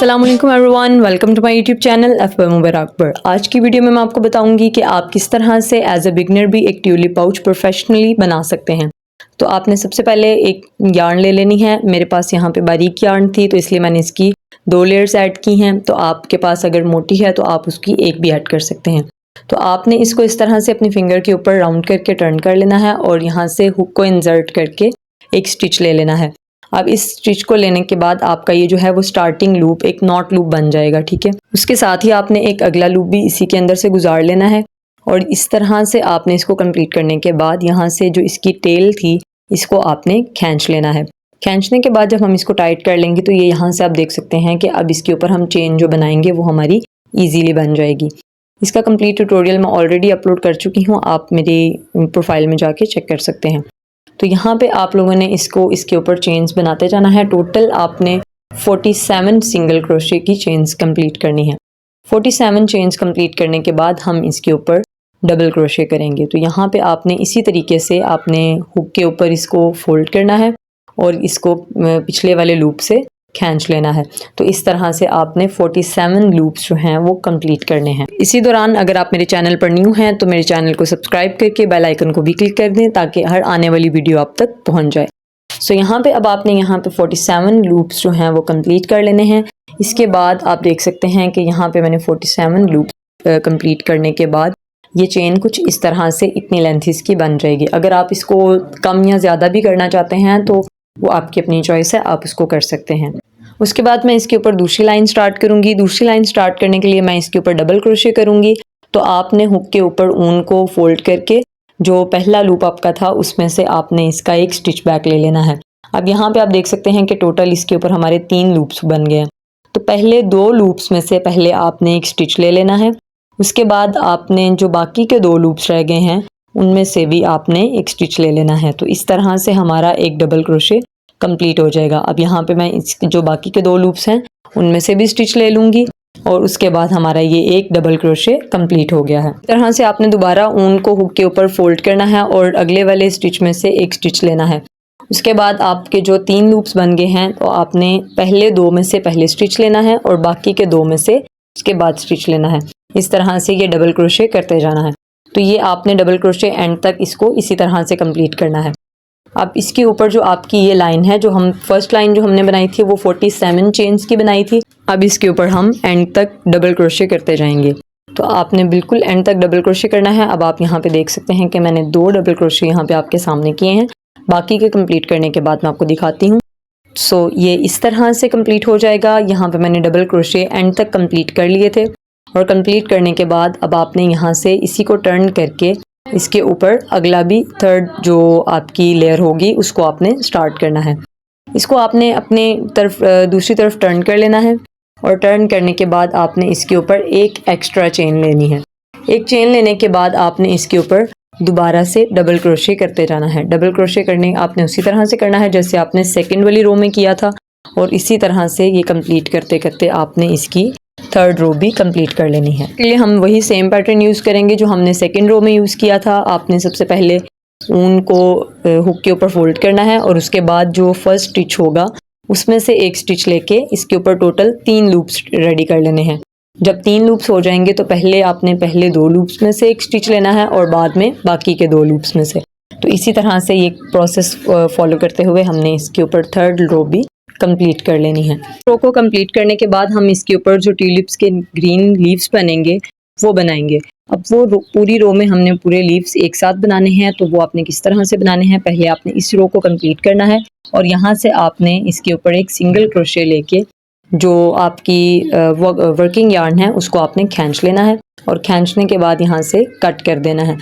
अस्सलाम वालेकुम everyone, welcome to my YouTube channel FM Mubarakpur. आज की वीडियो में मैं आपको बताऊंगी कि आप किस तरह से एज अ बिगनर भी एक ट्यूलिप पाउच प्रोफेशनली बना सकते हैं। तो आपने सबसे पहले एक यार्न ले लेनी है। मेरे पास यहाँ पे बारीक यार्न थी तो इसलिए मैंने इसकी 2 लेयर्स ऐड की हैं। तो आपके पास अगर मोटी है तो आप उसकी एक भी ऐड कर सकते हैं। तो आपने इसको इस तरह से अपनी फिंगर के ऊपर राउंड करके टर्न कर लेना है और यहाँ से हुक को इंसर्ट करके एक स्टिच ले लेना है। अब इस स्टिच को लेने के बाद आपका ये जो है वो स्टार्टिंग लूप एक नॉट लूप बन जाएगा, ठीक है। उसके साथ ही आपने एक अगला लूप भी इसी के अंदर से गुजार लेना है और इस तरह से आपने इसको कंप्लीट करने के बाद यहाँ से जो इसकी टेल थी इसको आपने खींच लेना है। खींचने के बाद जब हम इसको टाइट कर लेंगे तो ये यहाँ से आप देख सकते हैं कि अब इसके ऊपर हम चेन जो बनाएंगे वो हमारी ईजीली बन जाएगी। इसका कंप्लीट ट्यूटोरियल मैं ऑलरेडी अपलोड कर चुकी हूँ, आप मेरी प्रोफाइल में जाके चेक कर सकते हैं। तो यहाँ पे आप लोगों ने इसको इसके ऊपर चेन्स बनाते जाना है। टोटल आपने 47 सिंगल क्रोशे की चेन्स कंप्लीट करनी है। 47 चेन्स कंप्लीट करने के बाद हम इसके ऊपर डबल क्रोशे करेंगे। तो यहाँ पे आपने इसी तरीके से आपने हुक के ऊपर इसको फोल्ड करना है और इसको पिछले वाले लूप से खींच लेना है। तो इस तरह से आपने 47 लूप्स जो हैं वो कंप्लीट करने हैं। इसी दौरान अगर आप मेरे चैनल पर न्यू हैं तो मेरे चैनल को सब्सक्राइब करके बेल आइकन को भी क्लिक कर दें ताकि हर आने वाली वीडियो आप तक पहुंच जाए। सो यहाँ पे अब आपने यहाँ पे 47 लूप्स जो हैं वो कंप्लीट कर लेने हैं। इसके बाद आप देख सकते हैं कि यहाँ पे मैंने 47 लूप कंप्लीट करने के बाद ये चेन कुछ इस तरह से इतनी लेंथ इसकी बन जाएगी। अगर आप इसको कम या ज़्यादा भी करना चाहते हैं तो वो आपकी अपनी चॉइस है, आप उसको कर सकते हैं। उसके बाद मैं इसके ऊपर दूसरी लाइन स्टार्ट करूंगी। दूसरी लाइन स्टार्ट करने के लिए मैं इसके ऊपर डबल क्रोशे करूंगी। तो आपने हुक के ऊपर ऊन को फोल्ड करके जो पहला लूप आपका था उसमें से आपने इसका एक स्टिच बैक ले लेना है। अब यहाँ पे आप देख सकते हैं कि टोटल इसके ऊपर हमारे 3 लूप्स बन गए हैं। तो पहले 2 लूप्स में से पहले आपने एक स्टिच ले लेना है। उसके बाद आपने जो बाकी के 2 लूप्स रह गए हैं उनमें से भी आपने एक स्टिच ले लेना है। तो इस तरह से हमारा एक डबल क्रोशे कंप्लीट हो जाएगा। अब यहाँ पे मैं जो बाकी के 2 लूप्स हैं उनमें से भी स्टिच ले लूँगी और उसके बाद हमारा ये एक डबल क्रोशे कंप्लीट हो गया है। इस तरह से आपने दोबारा ऊन को हुक के ऊपर फोल्ड करना है और अगले वाले स्टिच में से एक स्टिच लेना है। उसके बाद आपके जो 3 लूप्स बन गए हैं तो आपने पहले 2 में से पहले स्टिच लेना है और बाकी के 2 में से उसके बाद स्टिच लेना है। इस तरह से ये डबल क्रोशे करते जाना है। तो ये आपने डबल क्रोशे एंड तक इसको इसी तरह से कंप्लीट करना है। अब इसके ऊपर जो आपकी ये लाइन है, जो हम फर्स्ट लाइन जो हमने बनाई थी वो 47 चेन्स की बनाई थी। अब इसके ऊपर हम एंड तक डबल क्रोशे करते जाएंगे। तो आपने बिल्कुल एंड तक डबल क्रोशे करना है। अब आप यहाँ पे देख सकते हैं कि मैंने 2 डबल क्रोशे यहाँ पे आपके सामने किए हैं। बाकी के कंप्लीट करने के बाद मैं आपको दिखाती हूँ। सो ये इस तरह से कंप्लीट हो जाएगा। यहाँ पे मैंने डबल क्रोशे एंड तक कंप्लीट कर लिए थे और कंप्लीट करने के बाद अब आपने यहाँ से इसी को टर्न करके इसके ऊपर अगला भी थर्ड जो आपकी लेयर होगी उसको आपने स्टार्ट करना है। इसको आपने अपने तरफ दूसरी तरफ टर्न कर लेना है और टर्न करने के बाद आपने इसके ऊपर एक एक्स्ट्रा चेन लेनी है। एक चेन लेने के बाद आपने इसके ऊपर दोबारा से डबल क्रोशे करते जाना है। डबल क्रोशे करने आपने उसी तरह से करना है जैसे आपने सेकेंड वाली रो में किया था और इसी तरह से ये कंप्लीट करते करते आपने इसकी थर्ड रो भी कंप्लीट कर लेनी है। इसके लिए हम वही सेम पैटर्न यूज़ करेंगे जो हमने सेकंड रो में यूज़ किया था। आपने सबसे पहले ऊन को हुक के ऊपर फोल्ड करना है और उसके बाद जो फर्स्ट स्टिच होगा उसमें से एक स्टिच लेके इसके ऊपर टोटल 3 लूप्स रेडी कर लेने हैं। जब 3 लूप्स हो जाएंगे तो पहले आपने पहले 2 लूप्स में से एक स्टिच लेना है और बाद में बाकी के 2 लूप्स में से। तो इसी तरह से ये प्रोसेस फॉलो करते हुए हमने इसके ऊपर थर्ड रो भी कंप्लीट कर लेनी है। रो को कंप्लीट करने के बाद हम इसके ऊपर जो ट्यूलिप्स के ग्रीन लीव्स बनेंगे वो बनाएंगे। अब वो पूरी रो में हमने पूरे लीव्स एक साथ बनाने हैं। तो वो आपने किस तरह से बनाने हैं, पहले आपने इस रो को कंप्लीट करना है और यहाँ से आपने इसके ऊपर एक सिंगल क्रोशे लेके जो आपकी वर्किंग यार्न है उसको आपने खींच लेना है और खींचने के बाद यहाँ से कट कर देना है।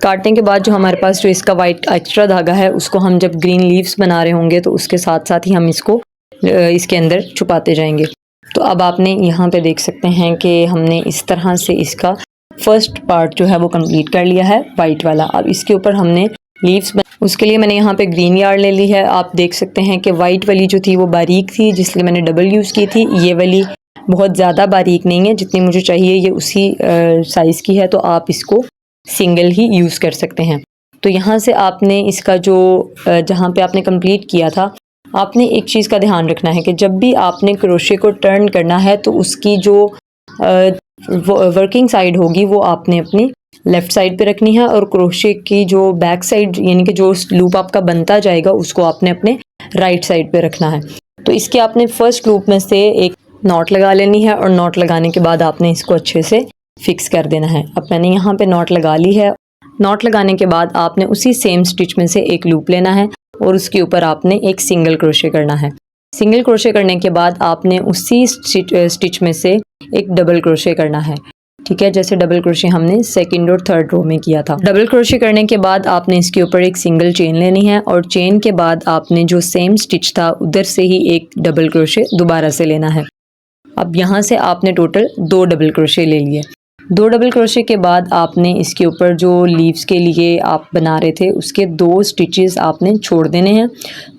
काटने के बाद जो हमारे पास जो इसका वाइट एक्स्ट्रा धागा है उसको हम जब ग्रीन लीव्स बना रहे होंगे तो उसके साथ साथ ही हम इसको इसके अंदर छुपाते जाएंगे। तो अब आपने यहाँ पे देख सकते हैं कि हमने इस तरह से इसका फर्स्ट पार्ट जो है वो कंप्लीट कर लिया है वाइट वाला। अब इसके ऊपर हमने लीव्स उसके लिए मैंने यहाँ पे ग्रीन यार्न ले ली है। आप देख सकते हैं कि वाइट वाली जो थी वो बारीक थी जिसलिए मैंने डबल यूज़ की थी। ये वाली बहुत ज़्यादा बारीक नहीं है, जितनी मुझे चाहिए ये उसी साइज़ की है। तो आप इसको सिंगल ही यूज़ कर सकते हैं। तो यहाँ से आपने इसका जो जहाँ पे आपने कंप्लीट किया था आपने एक चीज़ का ध्यान रखना है कि जब भी आपने क्रोशे को टर्न करना है तो उसकी जो वर्किंग साइड होगी वो आपने अपनी लेफ़्ट साइड पे रखनी है, और क्रोशे की जो बैक साइड यानी कि जो लूप आपका बनता जाएगा उसको आपने अपने राइट साइड पे रखना है। तो इसके आपने फर्स्ट लूप में से एक नॉट लगा लेनी है, और नॉट लगाने के बाद आपने इसको अच्छे से फिक्स कर देना है। अब मैंने यहाँ पे नॉट लगा ली है। नॉट लगाने के बाद आपने उसी सेम स्टिच में से एक लूप लेना है और उसके ऊपर आपने एक सिंगल क्रोशे करना है। सिंगल क्रोशे करने के बाद आपने उसी स्टिच में से एक डबल क्रोशे करना है। ठीक है, जैसे डबल क्रोशे हमने सेकंड और थर्ड रो में किया था। डबल क्रोशे करने के बाद आपने इसके ऊपर एक सिंगल चेन लेनी है, और चेन के बाद आपने जो सेम स्टिच था उधर से ही एक डबल क्रोशे दोबारा से लेना है। अब यहाँ से आपने टोटल 2 डबल क्रोशे ले लिए। 2 डबल क्रोशे के बाद आपने इसके ऊपर जो लीव्स के लिए आप बना रहे थे उसके 2 स्टिचेस आपने छोड़ देने हैं।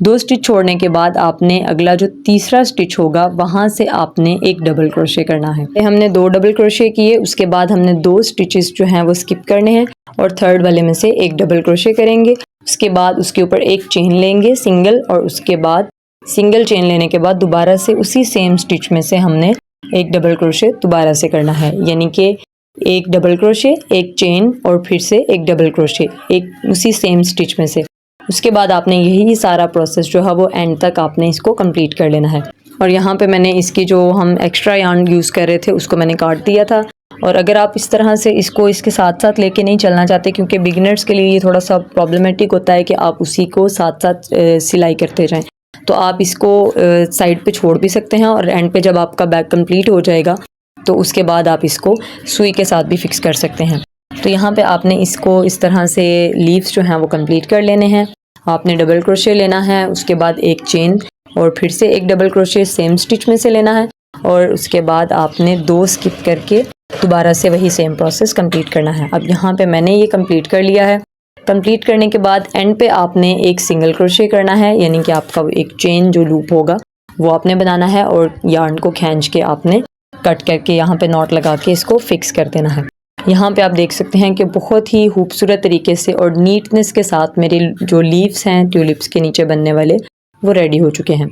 2 स्टिच छोड़ने के बाद आपने अगला जो तीसरा स्टिच होगा वहाँ से आपने एक डबल क्रोशे करना है। हमने 2 डबल क्रोशे किए, उसके बाद हमने 2 स्टिचेस जो हैं वो स्किप करने हैं और थर्ड वाले में से एक डबल क्रोशे करेंगे। उसके बाद उसके ऊपर एक चेन लेंगे सिंगल, और उसके बाद सिंगल चेन लेने के बाद दोबारा से उसी सेम स्टिच में से हमने एक डबल क्रोशे दोबारा से करना है, यानी कि एक डबल क्रोशे, एक चेन और फिर से एक डबल क्रोशे, एक उसी सेम स्टिच में से। उसके बाद आपने यही सारा प्रोसेस जो है वो एंड तक आपने इसको कंप्लीट कर लेना है। और यहाँ पे मैंने इसकी जो हम एक्स्ट्रा यार्न यूज़ कर रहे थे उसको मैंने काट दिया था। और अगर आप इस तरह से इसको इसके साथ साथ लेके नहीं चलना चाहते, क्योंकि बिगिनर्स के लिए ये थोड़ा सा प्रॉब्लमेटिक होता है कि आप उसी को साथ साथ सिलाई करते जाएं, तो आप इसको साइड पे छोड़ भी सकते हैं, और एंड पे जब आपका बैग कंप्लीट हो जाएगा तो उसके बाद आप इसको सुई के साथ भी फिक्स कर सकते हैं। तो यहाँ पे आपने इसको इस तरह से लीव्स जो हैं वो कंप्लीट कर लेने हैं। आपने डबल क्रोशे लेना है, उसके बाद एक चेन और फिर से एक डबल क्रोशे सेम स्टिच में से लेना है, और उसके बाद आपने 2 स्किप करके दोबारा से वही सेम प्रोसेस कंप्लीट करना है। अब यहाँ पे मैंने ये कंप्लीट कर लिया है। कंप्लीट करने के बाद एंड पे आपने एक सिंगल क्रोशे करना है, यानी कि आपका एक चेन जो लूप होगा वो आपने बनाना है, और यार्न को खींच के आपने कट करके यहाँ पे नॉट लगा के इसको फिक्स कर देना है। यहाँ पे आप देख सकते हैं कि बहुत ही खूबसूरत तरीके से और नीटनेस के साथ मेरे जो लीव्स हैं ट्यूलिप्स के नीचे बनने वाले वो रेडी हो चुके हैं।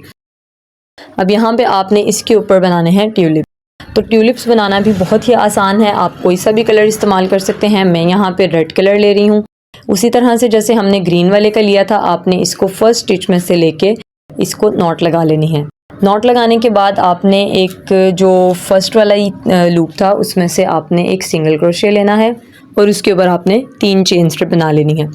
अब यहाँ पे आपने इसके ऊपर बनाने हैं ट्यूलिप। तो ट्यूलिप्स बनाना भी बहुत ही आसान है, आप कोई सा भी कलर इस्तेमाल कर सकते हैं। मैं यहाँ पे रेड कलर ले रही हूँ। उसी तरह से जैसे हमने ग्रीन वाले का लिया था, आपने इसको फर्स्ट स्टिच में से लेके इसको नॉट लगा लेनी है। नॉट लगाने के बाद आपने एक जो फर्स्ट वाला लूप था उसमें से आपने एक सिंगल क्रोशे लेना है, और उसके ऊपर आपने 3 चेन स्ट्रिप बना लेनी है।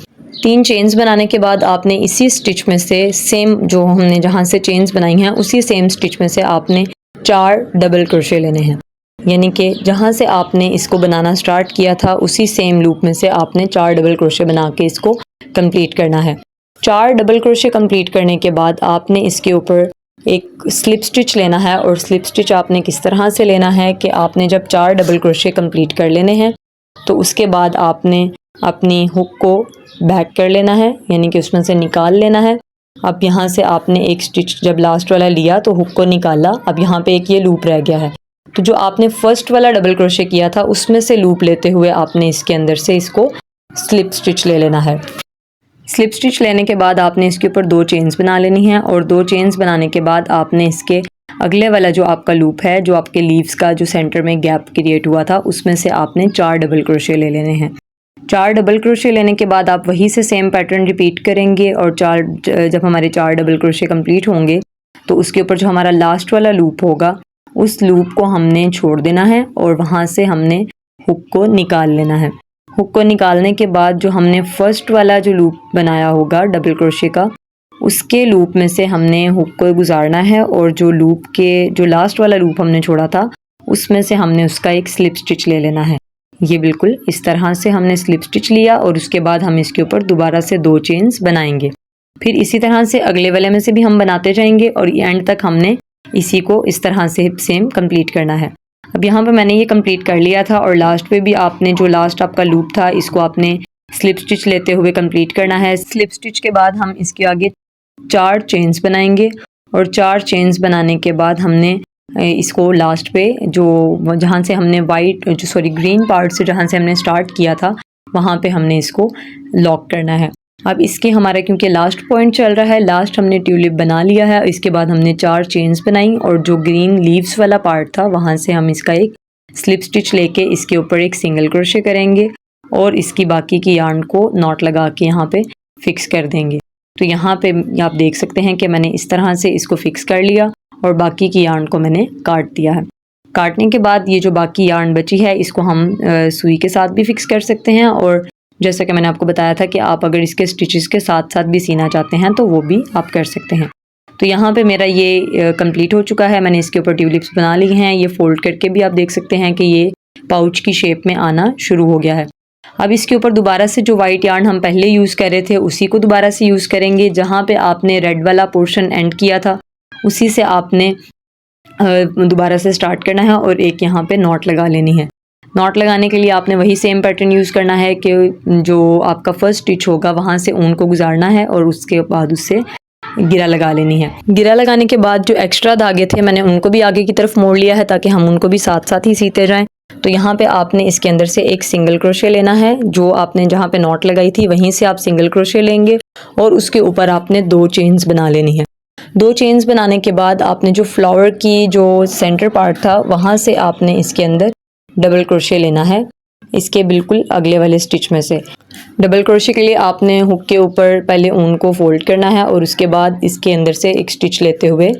3 चेन्स बनाने के बाद आपने इसी स्टिच में से सेम जो हमने जहाँ से चेन्स बनाई हैं उसी सेम स्टिच में से आपने 4 डबल क्रोशे लेने हैं, यानी कि जहाँ से आपने इसको बनाना स्टार्ट किया था उसी सेम लूप में से आपने 4 डबल क्रोशे बना के इसको कंप्लीट करना है। 4 डबल क्रोशे कंप्लीट करने के बाद आपने इसके ऊपर एक स्लिप स्टिच लेना है, और स्लिप स्टिच आपने किस तरह से लेना है कि आपने जब 4 डबल क्रोशे कंप्लीट कर लेने हैं तो उसके बाद आपने अपनी हुक को बैक कर लेना है, यानी कि उसमें से निकाल लेना है। अब यहाँ से आपने एक स्टिच जब लास्ट वाला लिया तो हुक को निकाला। अब यहाँ पे एक ये लूप रह गया है, तो जो आपने फर्स्ट वाला डबल क्रोशे किया था उसमें से लूप लेते हुए आपने इसके अंदर से इसको स्लिप स्टिच ले लेना है। स्लिप स्टिच लेने के बाद आपने इसके ऊपर 2 चेन्स बना लेनी है, और 2 चेन्स बनाने के बाद आपने इसके अगले वाला जो आपका लूप है, जो आपके लीव्स का जो सेंटर में गैप क्रिएट हुआ था उसमें से आपने 4 डबल क्रोशे ले लेने हैं। 4 डबल क्रोशे लेने के बाद आप वहीं से सेम पैटर्न रिपीट करेंगे, और जब हमारे 4 डबल क्रोशे कंप्लीट होंगे तो उसके ऊपर जो हमारा लास्ट वाला लूप होगा उस लूप को हमने छोड़ देना है, और वहाँ से हमने हुक को निकाल लेना है। हुक को निकालने के बाद जो हमने फर्स्ट वाला जो लूप बनाया होगा डबल क्रोशे का, उसके लूप में से हमने हुक को गुजारना है, और जो लूप के जो लास्ट वाला लूप हमने छोड़ा था उसमें से हमने उसका एक स्लिप स्टिच ले लेना है। ये बिल्कुल इस तरह से हमने स्लिप स्टिच लिया, और उसके बाद हम इसके ऊपर दोबारा से 2 चेन्स बनाएंगे। फिर इसी तरह से अगले वाले में से भी हम बनाते जाएंगे, और एंड तक हमने इसी को इस तरह से सेम कंप्लीट करना है। अब यहाँ पे मैंने ये कंप्लीट कर लिया था, और लास्ट पे भी आपने जो लास्ट आपका लूप था इसको आपने स्लिप स्टिच लेते हुए कंप्लीट करना है। स्लिप स्टिच के बाद हम इसके आगे 4 चेन्स बनाएंगे, और 4 चेन्स बनाने के बाद हमने इसको लास्ट पे जो जहाँ से हमने ग्रीन पार्ट से जहाँ से हमने स्टार्ट किया था वहाँ पे हमने इसको लॉक करना है। अब इसके हमारा क्योंकि लास्ट पॉइंट चल रहा है, लास्ट हमने ट्यूलिप बना लिया है। इसके बाद हमने 4 चेन्स बनाई और जो ग्रीन लीव्स वाला पार्ट था वहाँ से हम इसका एक स्लिप स्टिच लेके इसके ऊपर एक सिंगल क्रोशे करेंगे और इसकी बाकी की यार्न को नॉट लगा के यहाँ पे फिक्स कर देंगे। तो यहाँ पे आप देख सकते हैं कि मैंने इस तरह से इसको फिक्स कर लिया और बाकी की यार्न को मैंने काट दिया है। काटने के बाद ये जो बाकी यार्न बची है इसको हम सुई के साथ भी फिक्स कर सकते हैं, और जैसा कि मैंने आपको बताया था कि आप अगर इसके स्टिचेस के साथ साथ भी सीना चाहते हैं तो वो भी आप कर सकते हैं। तो यहाँ पे मेरा ये कंप्लीट हो चुका है। मैंने इसके ऊपर ट्यूलिप्स बना ली हैं। ये फोल्ड करके भी आप देख सकते हैं कि ये पाउच की शेप में आना शुरू हो गया है। अब इसके ऊपर दोबारा से जो वाइट यार्न हम पहले यूज़ कर रहे थे उसी को दोबारा से यूज़ करेंगे। जहाँ पे आपने रेड वाला पोर्शन एंड किया था उसी से आपने दोबारा से स्टार्ट करना है और एक यहाँ पे नॉट लगा लेनी है। नॉट लगाने के लिए आपने वही सेम पैटर्न यूज़ करना है कि जो आपका फर्स्ट स्टिच होगा वहाँ से ऊन को गुजारना है और उसके बाद उससे गिरा लगा लेनी है। गिरा लगाने के बाद जो एक्स्ट्रा धागे थे मैंने उनको भी आगे की तरफ मोड़ लिया है ताकि हम उनको भी साथ साथ ही सीते जाएं। तो यहाँ पे आपने इसके अंदर से एक सिंगल क्रोशे लेना है। जो आपने जहाँ पे नॉट लगाई थी वहीं से आप सिंगल क्रोशे लेंगे और उसके ऊपर आपने 2 चेन्स बना लेनी है। 2 चेन्स बनाने के बाद आपने जो फ्लावर की जो सेंटर पार्ट था वहाँ से आपने इसके अंदर डबल क्रोशे लेना है। इसके बिल्कुल अगले वाले स्टिच में से डबल क्रोशे के लिए आपने हुक के ऊपर पहले ऊन को फोल्ड करना है और उसके बाद इसके अंदर से एक स्टिच लेते हुए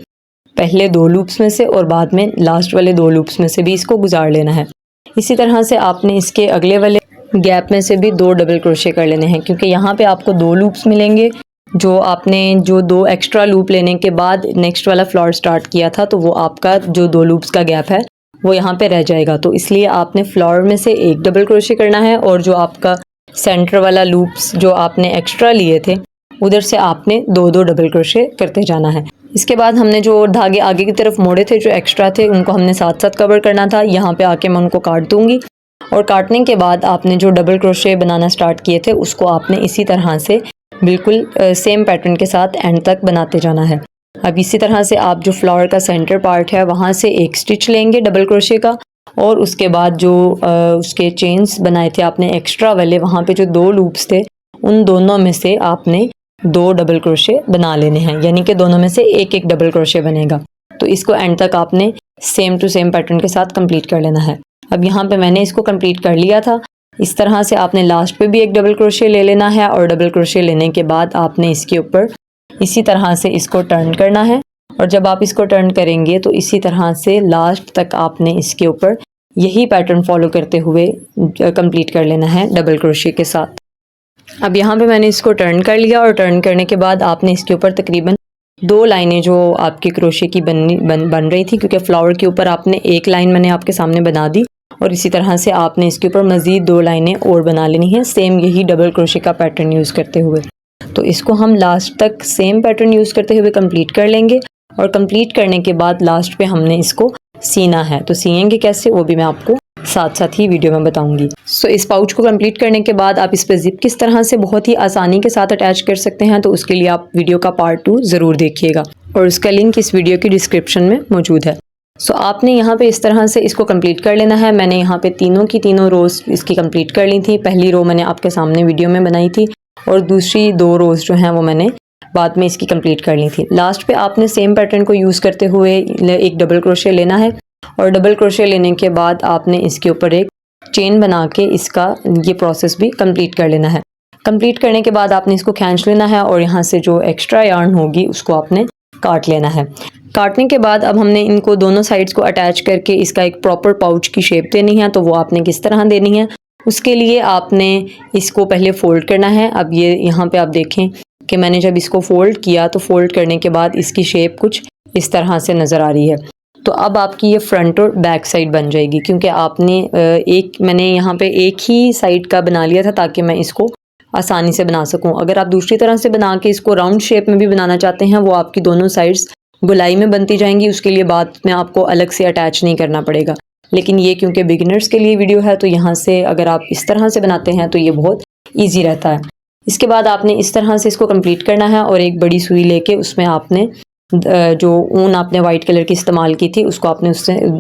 पहले 2 लूप्स में से और बाद में लास्ट वाले 2 लूप्स में से भी इसको गुजार लेना है। इसी तरह से आपने इसके अगले वाले गैप में से भी 2 डबल क्रोशे कर लेने हैं, क्योंकि यहाँ पे आपको 2 लूप्स मिलेंगे। जो आपने जो 2 एक्स्ट्रा लूप लेने के बाद नेक्स्ट वाला फ्लावर स्टार्ट किया था तो वो आपका जो 2 लूप्स का गैप है वो यहाँ पे रह जाएगा। तो इसलिए आपने फ्लावर में से एक डबल क्रोशे करना है और जो आपका सेंटर वाला लूप्स जो आपने एक्स्ट्रा लिए थे उधर से आपने 2-2 डबल क्रोशे करते जाना है। इसके बाद हमने जो धागे आगे की तरफ मोड़े थे जो एक्स्ट्रा थे उनको हमने साथ साथ कवर करना था। यहाँ पे आके मैं उनको काट दूंगी और काटने के बाद आपने जो डबल क्रोशे बनाना स्टार्ट किए थे उसको आपने इसी तरह से बिल्कुल सेम पैटर्न के साथ एंड तक बनाते जाना है। अब इसी तरह से आप जो फ्लावर का सेंटर पार्ट है वहाँ से एक स्टिच लेंगे डबल क्रोशे का और उसके बाद जो उसके चेन्स बनाए थे आपने एक्स्ट्रा वाले वहाँ पे जो 2 लूप्स थे उन दोनों में से आपने 2 डबल क्रोशे बना लेने हैं, यानी कि दोनों में से एक एक डबल क्रोशे बनेगा। तो इसको एंड तक आपने सेम टू सेम पैटर्न के साथ कंप्लीट कर लेना है। अब यहाँ पे मैंने इसको कंप्लीट कर लिया था। इस तरह से आपने लास्ट पे भी एक डबल क्रोशे ले लेना है और डबल क्रोशे लेने के बाद आपने इसके ऊपर इसी तरह से इसको टर्न करना है और जब आप इसको टर्न करेंगे तो इसी तरह से लास्ट तक आपने इसके ऊपर यही पैटर्न फॉलो करते हुए कंप्लीट कर लेना है डबल क्रोशे के साथ। अब यहाँ पे मैंने इसको टर्न कर लिया और टर्न करने के बाद आपने इसके ऊपर तकरीबन 2 लाइनें जो आपकी क्रोशे की बन रही थी, क्योंकि फ्लावर के ऊपर आपने एक लाइन मैंने आपके सामने बना दी और इसी तरह से आपने इसके ऊपर मज़ीद 2 लाइनें और बना लेनी है सेम यही डबल क्रोशे का पैटर्न यूज़ करते हुए। तो इसको हम लास्ट तक सेम पैटर्न यूज़ करते हुए कंप्लीट कर लेंगे और कंप्लीट करने के बाद लास्ट पे हमने इसको सीना है। तो सिएंगे कैसे वो भी मैं आपको साथ साथ ही वीडियो में बताऊंगी। सो इस पाउच को कंप्लीट करने के बाद आप इस पर जिप किस तरह से बहुत ही आसानी के साथ अटैच कर सकते हैं, तो उसके लिए आप वीडियो का पार्ट 2 ज़रूर देखिएगा और उसका लिंक इस वीडियो की डिस्क्रिप्शन में मौजूद है। सो आपने यहाँ पे इस तरह से इसको कंप्लीट कर लेना है। मैंने यहाँ पे तीनों की तीनों रोज़ इसकी कंप्लीट कर ली थी। पहली रो मैंने आपके सामने वीडियो में बनाई थी और दूसरी 2 रोज़ जो हैं वो मैंने बाद में इसकी कंप्लीट कर ली थी। लास्ट पे आपने सेम पैटर्न को यूज़ करते हुए एक डबल क्रोशे लेना है और डबल क्रोशे लेने के बाद आपने इसके ऊपर एक चेन बना के इसका ये प्रोसेस भी कंप्लीट कर लेना है। कंप्लीट करने के बाद आपने इसको खींच लेना है और यहाँ से जो एक्स्ट्रा यार्न होगी उसको आपने काट लेना है। काटने के बाद अब हमने इनको दोनों साइड्स को अटैच करके इसका एक प्रॉपर पाउच की शेप देनी है। तो वो आपने किस तरह देनी है, उसके लिए आपने इसको पहले फोल्ड करना है। अब ये यहाँ पे आप देखें कि मैंने जब इसको फोल्ड किया तो फोल्ड करने के बाद इसकी शेप कुछ इस तरह से नज़र आ रही है। तो अब आपकी ये फ्रंट और बैक साइड बन जाएगी, क्योंकि आपने मैंने यहाँ पे एक ही साइड का बना लिया था ताकि मैं इसको आसानी से बना सकूं। अगर आप दूसरी तरह से बना के इसको राउंड शेप में भी बनाना चाहते हैं वो आपकी दोनों साइड्स गोलाई में बनती जाएंगी, उसके लिए बाद में आपको अलग से अटैच नहीं करना पड़ेगा। लेकिन ये क्योंकि बिगिनर्स के लिए वीडियो है तो यहाँ से अगर आप इस तरह से बनाते हैं तो ये बहुत ईजी रहता है। इसके बाद आपने इस तरह से इसको कंप्लीट करना है और एक बड़ी सुई लेके उसमें आपने जो ऊन आपने वाइट कलर की इस्तेमाल की थी उसको आपने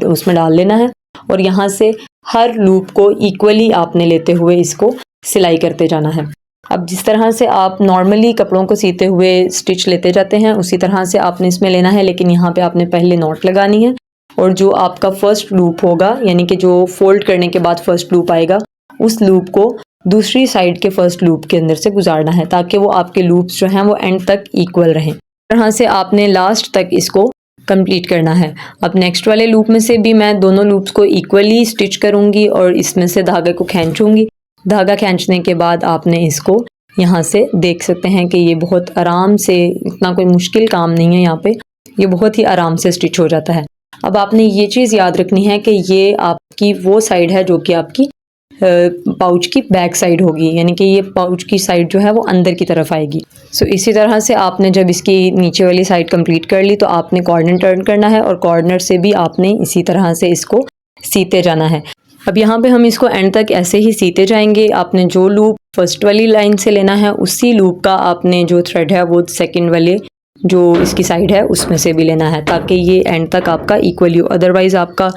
उसमें डाल लेना है और यहाँ से हर लूप को इक्वली आपने लेते हुए इसको सिलाई करते जाना है। अब जिस तरह से आप नॉर्मली कपड़ों को सीते हुए स्टिच लेते जाते हैं उसी तरह से आपने इसमें लेना है, लेकिन यहाँ पे आपने पहले नॉट लगानी है और जो आपका फर्स्ट लूप होगा यानी कि जो फोल्ड करने के बाद फर्स्ट लूप आएगा उस लूप को दूसरी साइड के फर्स्ट लूप के अंदर से गुजारना है ताकि वो आपके लूप्स जो हैं वो एंड तक इक्वल रहें। इस तरह से आपने लास्ट तक इसको कंप्लीट करना है। अब नेक्स्ट वाले लूप में से भी मैं दोनों लूप्स को इक्वली स्टिच करूँगी और इसमें से धागे को खींचूँगी। धागा खींचने के बाद आपने इसको यहाँ से देख सकते हैं कि ये बहुत आराम से, इतना कोई मुश्किल काम नहीं है, यहाँ पे ये बहुत ही आराम से स्टिच हो जाता है। अब आपने ये चीज़ याद रखनी है कि ये आपकी वो साइड है जो कि आपकी पाउच की बैक साइड होगी, यानी कि ये पाउच की साइड जो है वो अंदर की तरफ आएगी। सो इसी तरह से आपने जब इसकी नीचे वाली साइड कंप्लीट कर ली तो आपने कॉर्नर टर्न करना है और कॉर्नर से भी आपने इसी तरह से इसको सीते जाना है। अब यहाँ पे हम इसको एंड तक ऐसे ही सीते जाएंगे। आपने जो लूप फर्स्ट वाली लाइन से लेना है उसी लूप का आपने जो थ्रेड है वो सेकंड वाले जो इसकी साइड है उसमें से भी लेना है ताकि ये एंड तक आपका इक्वली हो। अदरवाइज़ आपका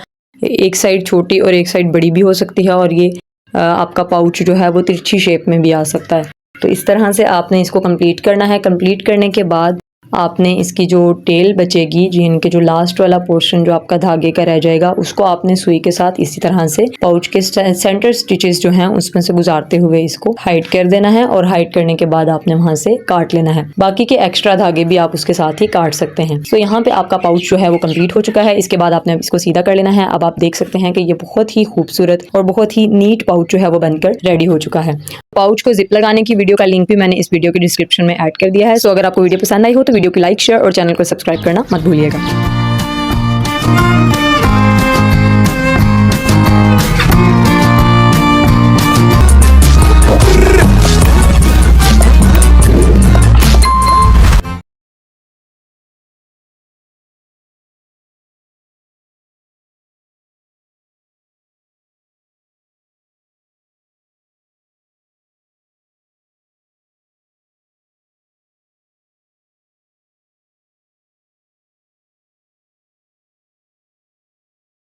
एक साइड छोटी और एक साइड बड़ी भी हो सकती है और ये आपका पाउच जो है वो तिरछी शेप में भी आ सकता है। तो इस तरह से आपने इसको कंप्लीट करना है। कंप्लीट करने के बाद आपने इसकी जो टेल बचेगी, जिनके जो लास्ट वाला पोर्शन जो आपका धागे का रह जाएगा, उसको आपने सुई के साथ इसी तरह से पाउच के सेंटर स्टिचेस जो हैं उसमें से गुजारते हुए इसको हाइड कर देना है और हाइड करने के बाद आपने वहां से काट लेना है। बाकी के एक्स्ट्रा धागे भी आप उसके साथ ही काट सकते हैं। तो यहाँ पे आपका पाउच जो है वो कंप्लीट हो चुका है। इसके बाद आपने इसको सीधा कर लेना है। अब आप देख सकते हैं कि ये बहुत ही खूबसूरत और बहुत ही नीट पाउच जो है वो बनकर रेडी हो चुका है। पाउच को जिप लगाने की वीडियो का लिंक भी मैंने इस वीडियो के डिस्क्रिप्शन में ऐड कर दिया है। सो अगर आपको वीडियो पसंद आई हो तो वीडियो को लाइक, शेयर और चैनल को सब्सक्राइब करना मत भूलिएगा।